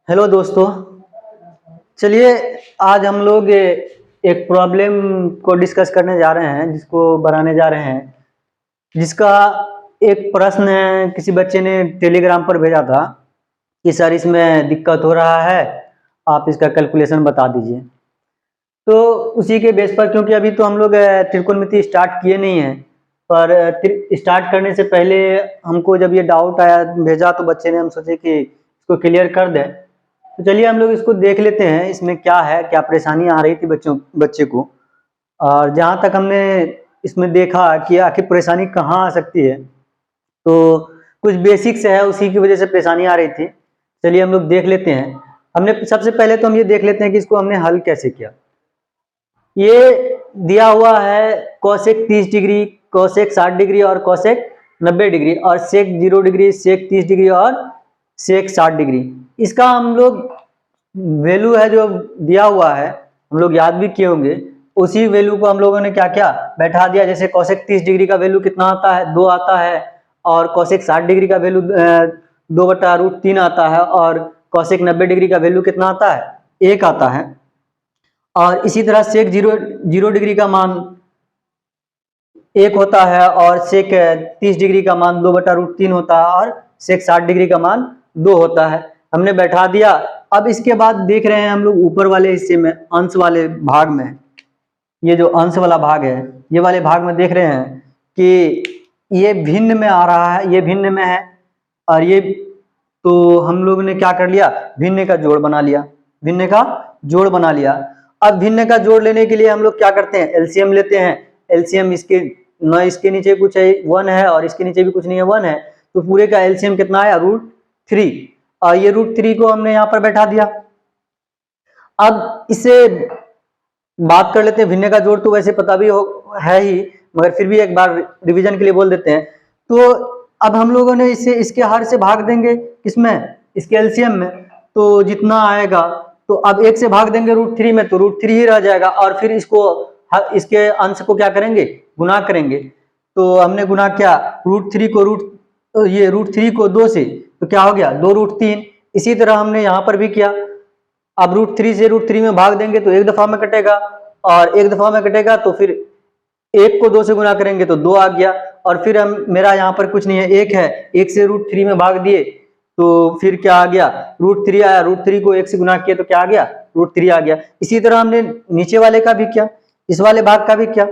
Hello दोस्तों। चलिए आज हम लोग एक प्रॉब्लम को डिस्कस करने जा रहे हैं, जिसको बनाने जा रहे हैं, जिसका एक प्रश्न किसी बच्चे ने टेलीग्राम पर भेजा था कि सर इसमें दिक्कत हो रहा है, आप इसका कैलकुलेशन बता दीजिए। तो उसी के बेस पर, क्योंकि अभी तो हम लोग त्रिकोणमिति स्टार्ट किए नहीं हैं, पर स्टार्ट करने से पहले हमको जब ये डाउट आया भेजा तो बच्चे ने, हम सोचे कि इसको क्लियर कर दें। तो चलिए हम लोग इसको देख लेते हैं, इसमें क्या है, क्या परेशानी आ रही थी बच्चे को। और जहाँ तक हमने इसमें देखा कि आखिर परेशानी कहाँ आ सकती है, तो कुछ बेसिक्स है, उसी की वजह से परेशानी आ रही थी। चलिए हम लोग देख लेते हैं। हमने सबसे पहले तो हम ये देख लेते हैं कि इसको हमने हल कैसे किया। ये दिया हुआ है कोसेक 30 डिग्री, कोसेक 60 डिग्री और कोसेक 90 डिग्री, और सेक 0 डिग्री, सेक 30 डिग्री और सेक 60 डिग्री। इसका हम लोग वैल्यू है जो दिया हुआ है, हम लोग याद भी किए होंगे। उसी वैल्यू को हम लोगों ने क्या किया, बैठा दिया। जैसे कोसेक 30 डिग्री का वैल्यू कितना आता है, 2 आता है, और कोसेक 60 डिग्री का वैल्यू 2/√3 आता है, और कोसेक 90 डिग्री का वैल्यू कितना आता है, 1 आता है। और इसी तरह सेक 0 डिग्री का मान 1 होता है, और सेक 30 डिग्री का मान 2/√3 होता है, और सेक 60 डिग्री का मान 2 होता है। हमने बैठा दिया। अब इसके बाद देख रहे हैं हम लोग ऊपर वाले हिस्से में, अंश वाले भाग में, ये जो अंश वाला भाग है, ये वाले भाग में देख रहे हैं कि ये भिन्न में आ रहा है, ये भिन्न में है, और ये, तो हम लोग ने क्या कर लिया, भिन्न का जोड़ बना लिया, भिन्न का जोड़ बना लिया। अब भिन्न का जोड़ लेने के लिए हम लोग क्या करते हैं, एलसीएम लेते हैं। एलसीएम इसके न, इसके नीचे कुछ है 1 है, और इसके नीचे भी कुछ नहीं है, 1 है, तो पूरे का एलसीएम कितना आया, √3। और ये √3 को हमने यहाँ पर बैठा दिया। अब इससे बात कर लेते हैं, भिन्न का जोड़ तो वैसे पता भी है ही, मगर फिर भी एक बार रिवीजन के लिए बोल देते हैं। तो अब हम लोगों ने इसे इसके हर से भाग देंगे, किसमें, इसके एलसीएम में, तो जितना आएगा, तो अब 1 से भाग देंगे √3 में, तो √3 ही रह जाएगा, और फिर इसके अंश को क्या करेंगे, गुना करेंगे। तो हमने गुना किया √3 को ये √3 को 2 से, तो क्या हो गया, 2√3। इसी तरह हमने यहाँ पर भी किया। अब √3 से √3 में भाग देंगे तो एक दफा में कटेगा, और एक दफा में कटेगा तो फिर 1 को 2 से गुना करेंगे तो 2 आ गया। और फिर हम, मेरा यहाँ पर कुछ नहीं है, 1 है, 1 से √3 में भाग दिए तो फिर क्या आ गया, √3 आया। √3 को 1 से गुना किया तो क्या आ गया, √3 आ गया। इसी तरह हमने नीचे वाले का भी किया, इस वाले भाग का भी किया,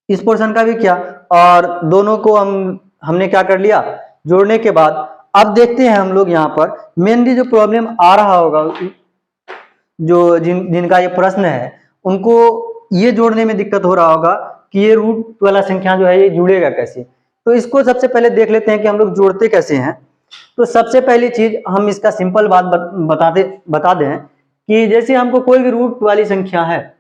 इस पोर्शन का भी किया, और दोनों को हमने क्या कर लिया, जोड़ने के बाद अब देखते हैं हम लोग यहाँ पर मेनली जो प्रॉब्लम आ रहा होगा, जो जिनका ये प्रश्न है, उनको ये जोड़ने में दिक्कत हो रहा होगा कि ये रूट वाला संख्या जो है ये जुड़ेगा कैसे। तो इसको सबसे पहले देख लेते हैं कि हम लोग जोड़ते कैसे हैं। तो सबसे पहली चीज हम इसका सिंपल बात बता दें कि जैसे हमको कोई भी रूट वाली संख्या है,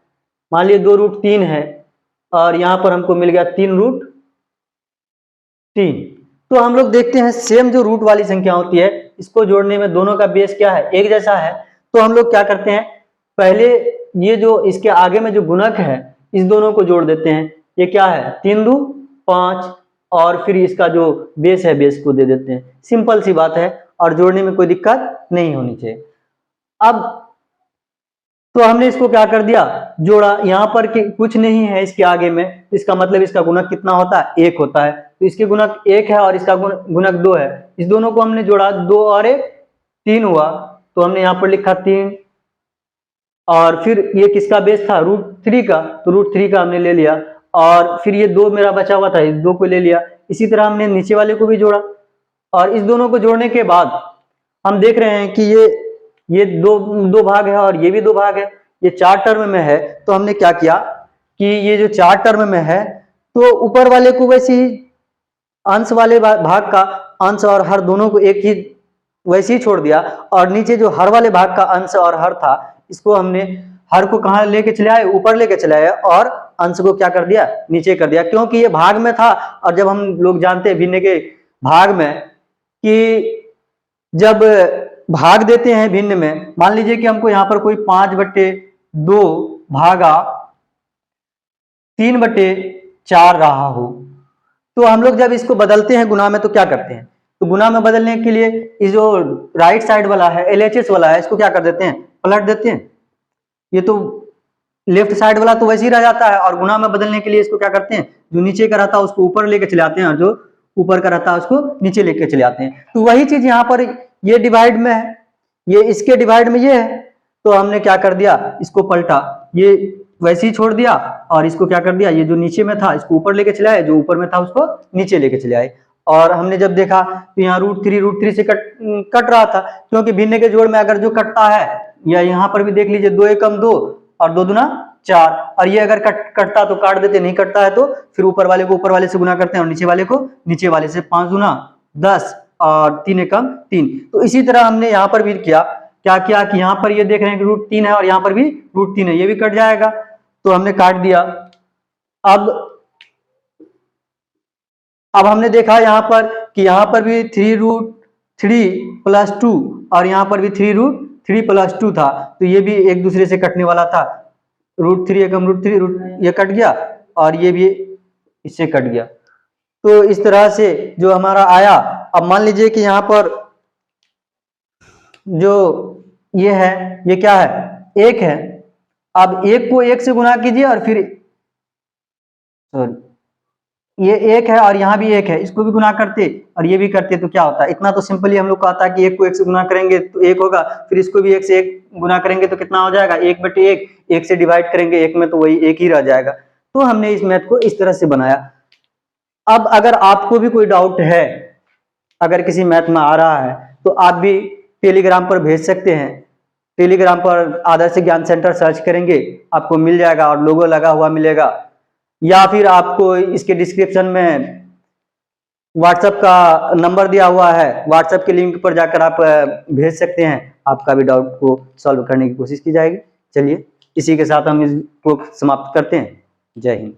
मान लीजिए 2√3 है, और यहाँ पर हमको मिल गया 3√3, तो हम लोग देखते हैं सेम जो रूट वाली संख्या होती है, इसको जोड़ने में दोनों का बेस क्या है, एक जैसा है। तो हम लोग क्या करते हैं, पहले ये जो इसके आगे में जो गुणक है, इस दोनों को जोड़ देते हैं। ये क्या है, 3×2=5, और फिर इसका जो बेस है, बेस को दे देते हैं। सिंपल सी बात है, और जोड़ने में कोई दिक्कत नहीं होनी चाहिए। अब तो हमने इसको क्या कर दिया, जोड़ा। यहाँ पर कुछ नहीं है इसके आगे में, तो इसका मतलब इसका गुणक कितना होता है, 1 होता है। तो इसके गुणक 1 है और इसका गुणक 2 है। इस दोनों को हमने जोड़ा, 2 और 1 3 हुआ, तो हमने यहाँ पर लिखा 3। और फिर ये किसका बेस था, √3 का, तो √3 का हमने ले लिया। और फिर ये 2 मेरा बचा हुआ था, इस 2 को ले लिया। इसी तरह हमने नीचे वाले को भी जोड़ा, और इस दोनों को जोड़ने के बाद हम देख रहे हैं कि ये दो भाग है, और ये भी 2 भाग है, ये 4 टर्म में है। तो हमने क्या किया कि ये जो 4 टर्म में है, तो ऊपर वाले को वैसे ही, अंश वाले भाग का अंश और हर दोनों को एक ही वैसे ही छोड़ दिया, और नीचे जो हर वाले भाग का अंश और हर था, इसको हमने हर को कहाँ लेके चले आए, ऊपर लेके चले आए, और अंश को क्या कर दिया, नीचे कर दिया, क्योंकि ये भाग में था। और जब हम लोग जानते हैं भिन्न के भाग में कि जब भाग देते हैं भिन्न में, मान लीजिए कि हमको यहाँ पर कोई 5/2 भागा 3/4 रहा हो, तो हम लोग जब इसको बदलते हैं गुना में, तो क्या करते हैं, तो गुना में बदलने के लिए ये जो राइट साइड वाला है LHS वाला है, इसको क्या कर देते हैं, पलट देते हैं। ये तो लेफ्ट साइड वाला तो वैसे ही रह जाता है, और गुना में बदलने के लिए इसको क्या करते हैं, जो नीचे का रहता है उसको ऊपर लेके चले आते हैं, और जो ऊपर का रहता है उसको नीचे लेके चले आते हैं। तो वही चीज यहाँ पर ये डिवाइड में है, ये इसके डिवाइड में ये है, तो हमने क्या कर दिया, इसको पलटा, ये वैसे ही छोड़ दिया, और इसको क्या कर दिया, ये जो नीचे में था इसको ऊपर लेके चले आए, जो ऊपर में था उसको नीचे लेके चले आए। और हमने जब देखा तो यहाँ √3 से कट रहा था, क्योंकि भिन्न के जोड़ में अगर जो कटता है, या यहाँ पर भी देख लीजिए 2 एकम 2 और 2 दूना 4, और ये अगर कटता तो काट देते, नहीं कटता है तो फिर ऊपर वाले को ऊपर वाले से गुना करते हैं, और नीचे वाले को नीचे वाले से। 5 दूना 10 और 3 एकम 3। तो इसी तरह हमने यहाँ पर भी किया, क्या किया कि यहाँ पर ये देख रहे हैं कि √3 है, और यहाँ पर भी √3 है, ये भी कट जाएगा, तो हमने काट दिया। अब हमने देखा यहाँ पर कि यहाँ पर भी 3√3 + 2 और यहाँ पर भी 3√3 + 2 था, तो ये भी एक दूसरे से कटने वाला था। √3 एकम √3 ये कट गया, और ये भी इससे कट गया। तो इस तरह से जो हमारा आया। अब मान लीजिए कि यहाँ पर जो ये है, ये क्या है, 1 है। अब 1 को 1 से गुना कीजिए, और फिर ये 1 है और यहाँ भी 1 है, इसको भी गुना करते और ये भी करते तो क्या होता है। इतना तो सिंपली हम लोग को आता है कि 1 को 1 से गुना करेंगे तो 1 होगा, फिर इसको भी 1 से 1 गुना करेंगे तो कितना हो जाएगा, 1/1। 1 से डिवाइड करेंगे 1 में तो वही 1 ही रह जाएगा। तो हमने इस मैथ को इस तरह से बनाया। अब अगर आपको भी कोई डाउट है, अगर किसी मैथ में आ रहा है, तो आप भी टेलीग्राम पर भेज सकते हैं। टेलीग्राम पर आदर्श ज्ञान सेंटर सर्च करेंगे, आपको मिल जाएगा और लोगो लगा हुआ मिलेगा, या फिर आपको इसके डिस्क्रिप्शन में व्हाट्सएप का नंबर दिया हुआ है, व्हाट्सएप के लिंक पर जाकर आप भेज सकते हैं। आपका भी डाउट को सॉल्व करने की कोशिश की जाएगी। चलिए, इसी के साथ हम इसको समाप्त करते हैं। जय हिंद।